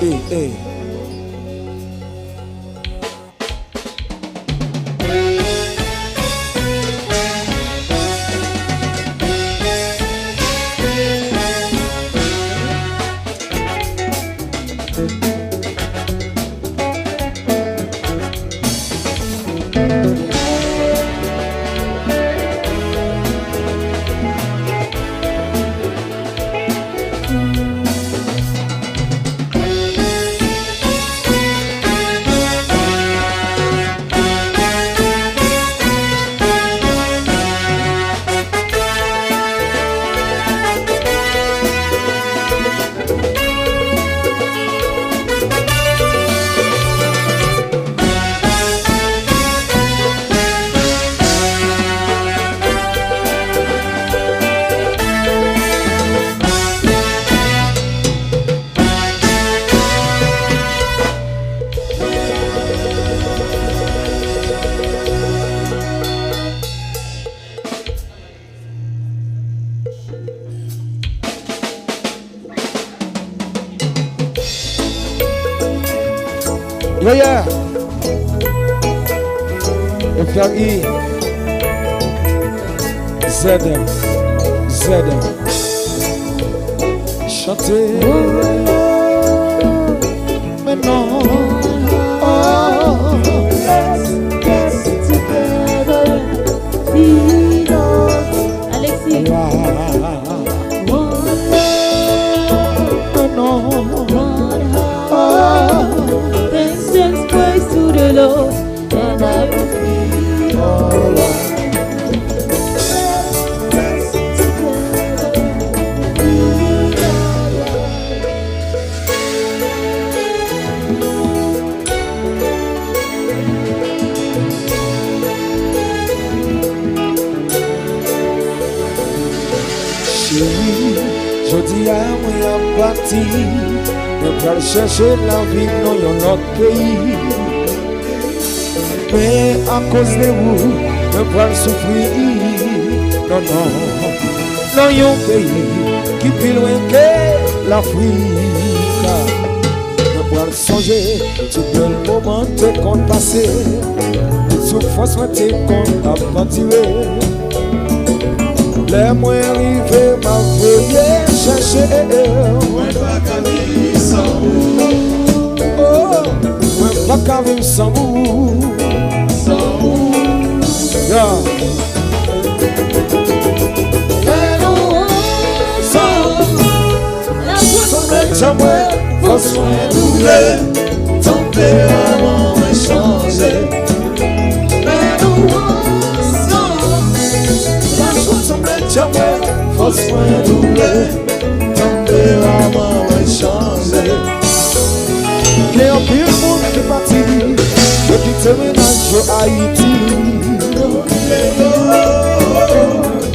Hey. Yeah. Le frère Guy. Z. Chantez. Maintenant. Alexis. Praise to the Lord, and I will be all right. Chérie, je dis à moi à partir. Je vais chercher la vie dans un autre pays. Mais à cause de vous, je vais souffrir. Non, un pays qui est plus loin que l'Afrique. Je vais songer, tout bel moment t'es compte passé. Toute souffrance, t'es compte à partir. Les moyens arrivés, ma veuillez chercher. Moi, pas qu'à vivre sans vous. Oh, moi, pas qu'à vivre sans vous. Sans vous. Yeah. Jamais, vos soins doublés, tempérament échangé. Mais nous ensemble, la chose semble jamais, vos soins doublés, tempérament échangé. Il y a un pire monde qui est parti, de quitter ménage au Haïti.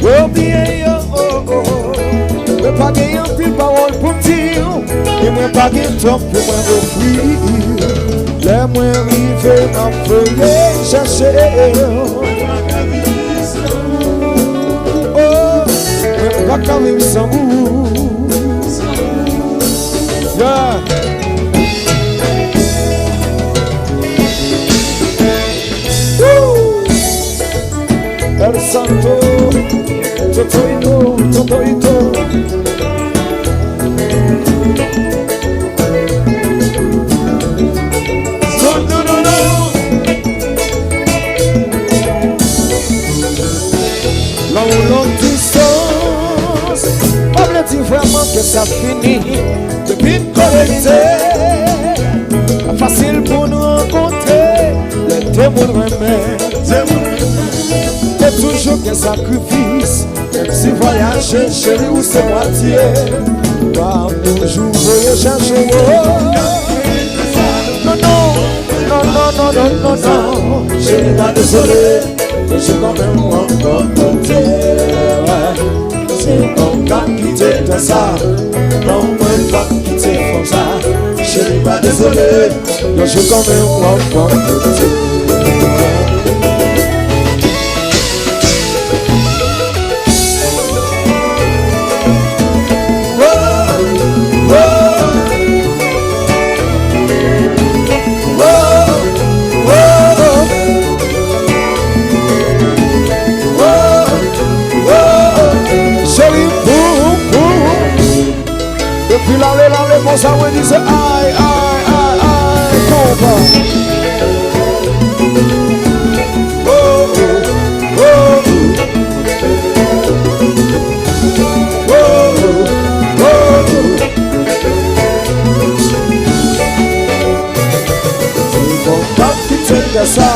Oh bien, mais pas gagner un pile parole pour dire. Et moi pas gagner temps pour moi offrir. Les moyens arrivés, ma feuille chercher. Oh, mais pas qu'à vivre sans vous. Yeah. El Santo, Totoito. Là où l'on distance, on me dit vraiment que ça finit. Depuis de collecter, facile pour nous rencontrer. Les témoins remettent. C'est toujours qu'un sacrifice. Même si voyager chérie ou c'est moitié. Pas toujours voyager chercher. Non. Je n'ai pas désolé, mais j'ai quand même encore compté. C'est ton cas qui t'est ça. Non, moi pas qui t'est comme ça. Je n'ai pas désolé, mais j'ai quand même encore compté. comme ça, on dit aïe, combat. Ça,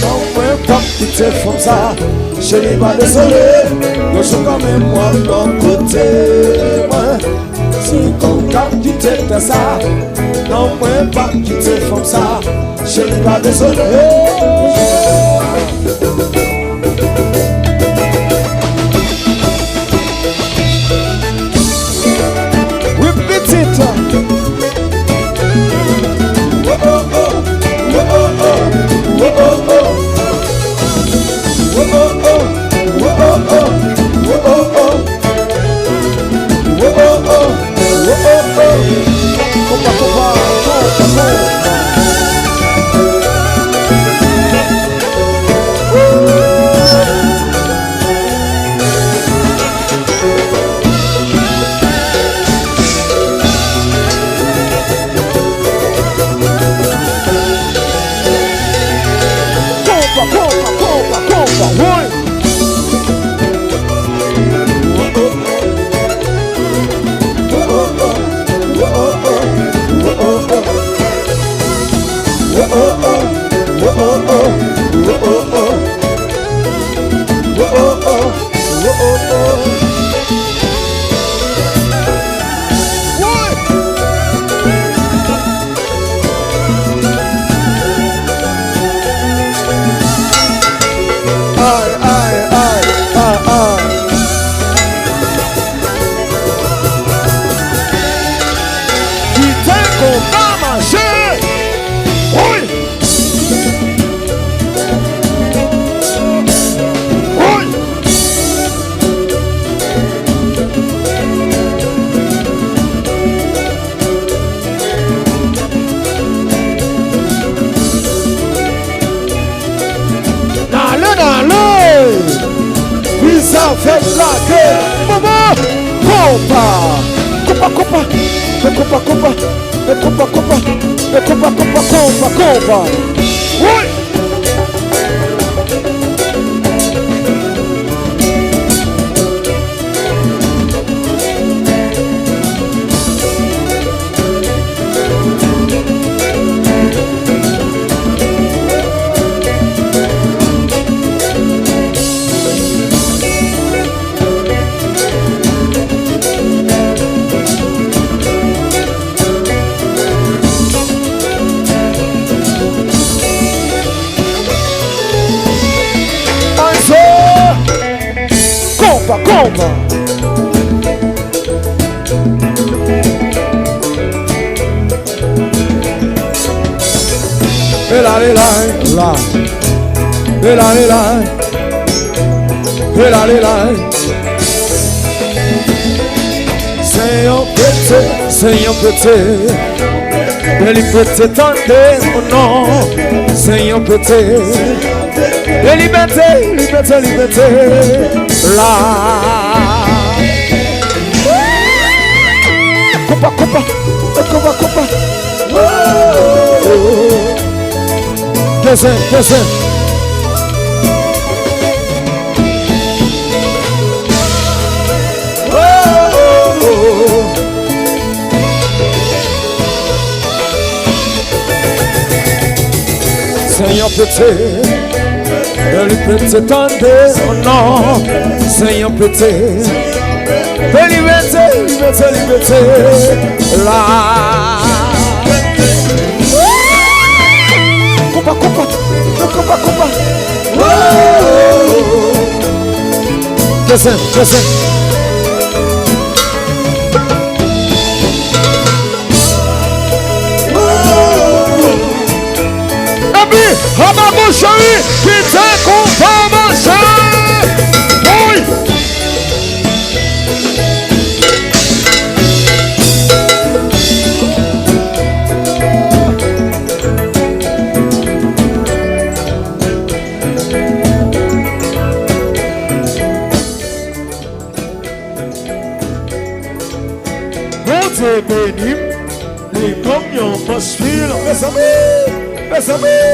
non, pas quitter comme ça. Je n'ai pas désolé, je suis quand même moi de l'autre côté. C'est comme quand tu t'es ça, non, pas quitter comme ça. Je n'ai pas désolé. Repeat it. Faites la gueule, maman, compa. Oui. Comba. Seigneur petit, il peut tenter mon nom, Seigneur petit. Et liberté, là. Compa. Descend. Seigneur petit. Elle peut s'étendre son nom, Seigneur petit. Liberté, là. Compa. Descend. Rababou chéri, qui te content marcher. Oui. Bon Dieu béni. yon manche fil. Mes amis, mes amis.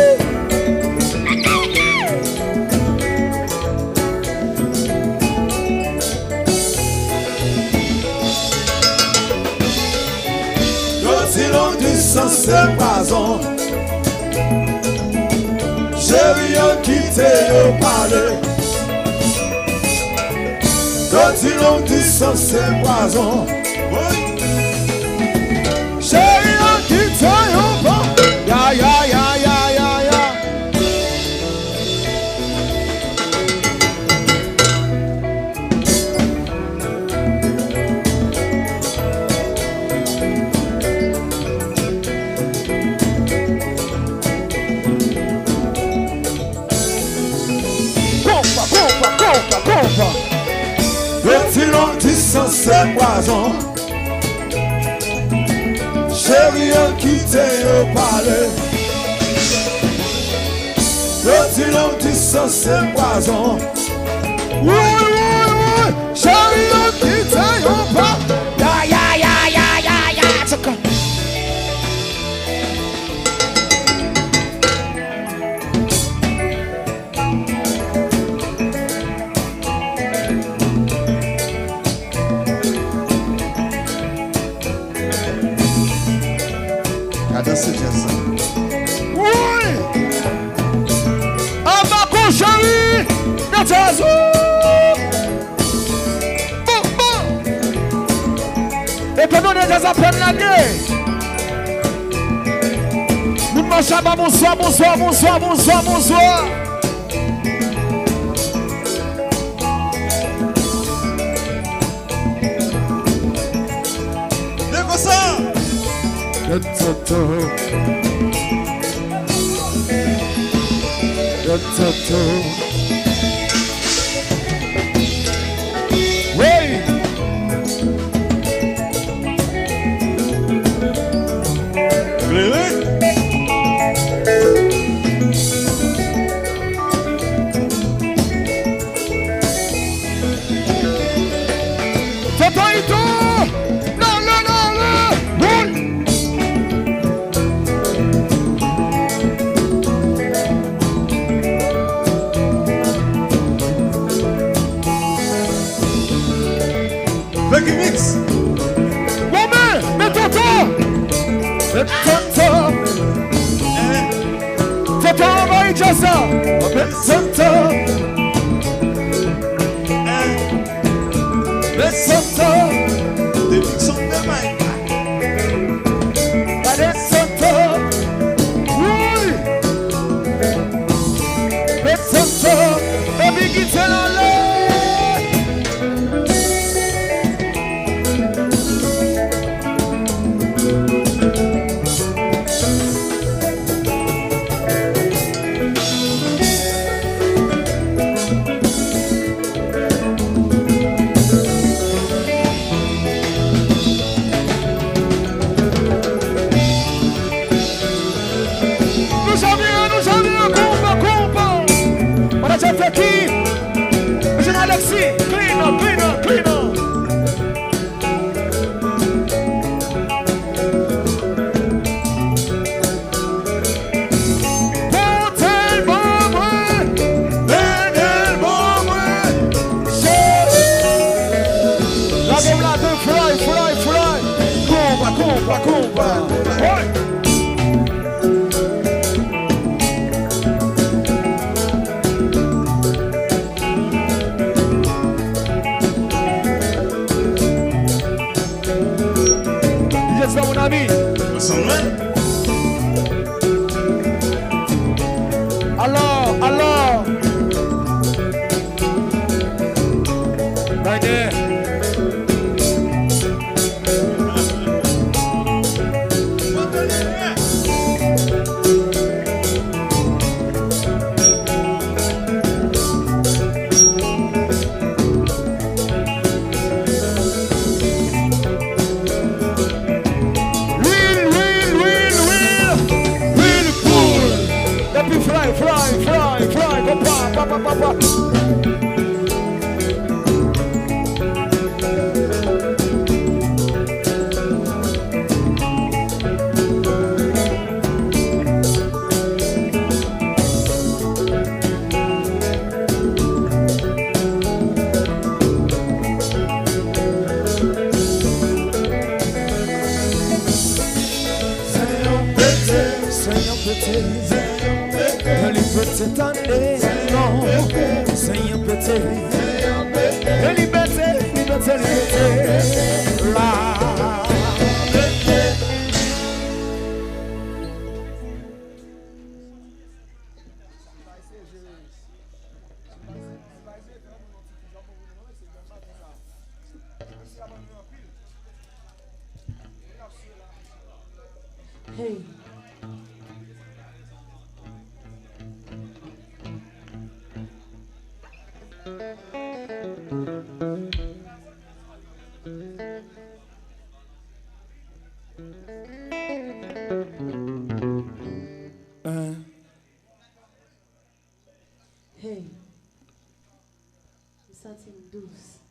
Si l'on dit sans séparation, j'ai rien quitté au palais. Si l'on dit sans séparation, j'ai rien quitté au palais. Ya, ya, ya, ya, ya, ya. Compa. Si l'on dit sans séparation, j'ai rien quitté au palais. Si l'on dit sans séparation, Oui, j'ai rien quitté au palais. Ya, ya, ya, ya, ya, ya. Tsaka. Cadê essa? Oui! Abacou, chéri! Meu Deus! Et puis nous, on est à peine la gueule. Nous marchons à bonsoir, bonsoir, bonsoir, bonsoir, bonsoir. Oui. Mix. Mais tonton! Tonton, on va y dire ça! Mais tonton! Des mixons de main. Allez, tonton! Oui! Mais tonton! Baby, qui t'est là? Aqui, Eugênio Alexi, clean, clean, clean. Compa. Mon ami. Alors. Fly, papa. Seigneur petit, liberté t'année, non, Seigneur petit, liberté, liberté, liberté, là. Hey. Hey. Je sens une douce.